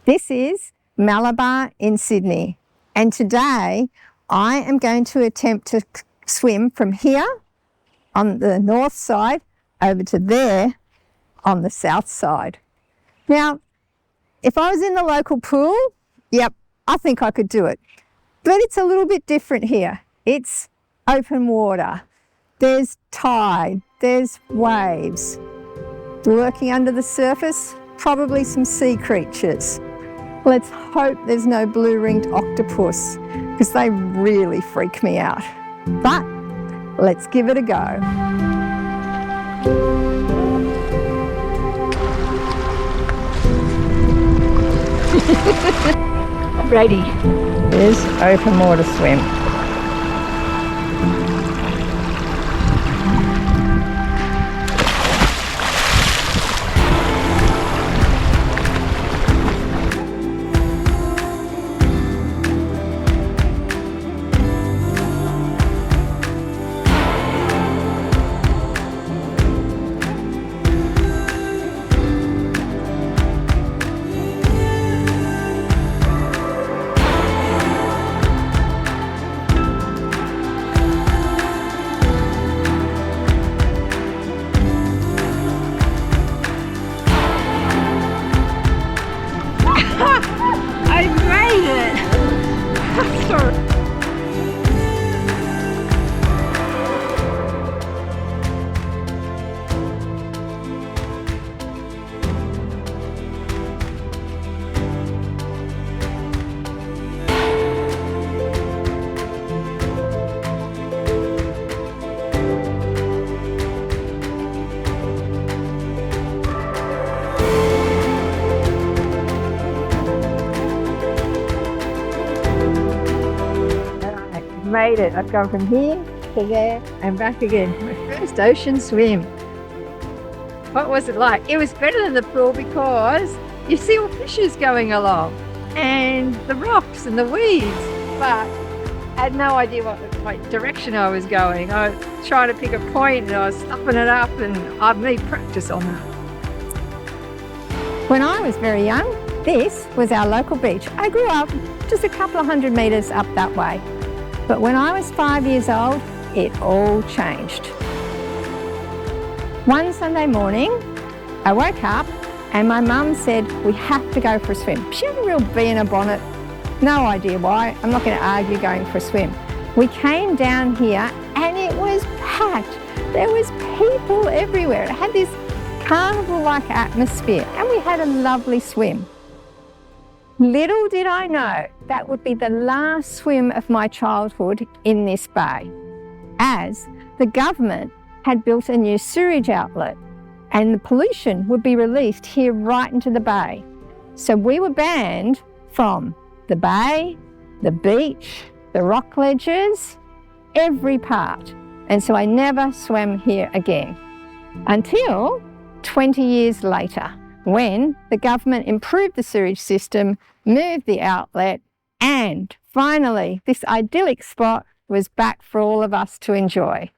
This is Malabar in Sydney, and today I am going to attempt to swim from here on the north side over to there on the south side. Now, if I was in the local pool, yep, I think I could do it. But it's a little bit different here. It's open water. There's tide, there's waves. Lurking under the surface, probably some sea creatures. Let's hope there's no blue-ringed octopus, because they really freak me out. But let's give it a go. Ready. Here's open water swim. I made it! Sorry. Made it. I've gone from here to there and back again. My first ocean swim. What was it like? It was better than the pool because you see all fishes going along and the rocks and the weeds, but I had no idea what direction I was going. I was trying to pick a point and I was stuffing it up, and I'd need practice on that. When I was very young, this was our local beach. I grew up just a couple of 100 metres up that way. But when I was 5 years old, it all changed. One Sunday morning, I woke up and my mum said, we have to go for a swim. She had a real bee in her bonnet. No idea why. I'm not going to argue going for a swim. We came down here and it was packed. There was people everywhere. It had this carnival-like atmosphere and we had a lovely swim. Little did I know that would be the last swim of my childhood in this bay, as the government had built a new sewage outlet and the pollution would be released here right into the bay. So we were banned from the bay, the beach, the rock ledges, every part. And so I never swam here again until 20 years later, when the government improved the sewage system, moved the outlet, and finally this idyllic spot was back for all of us to enjoy.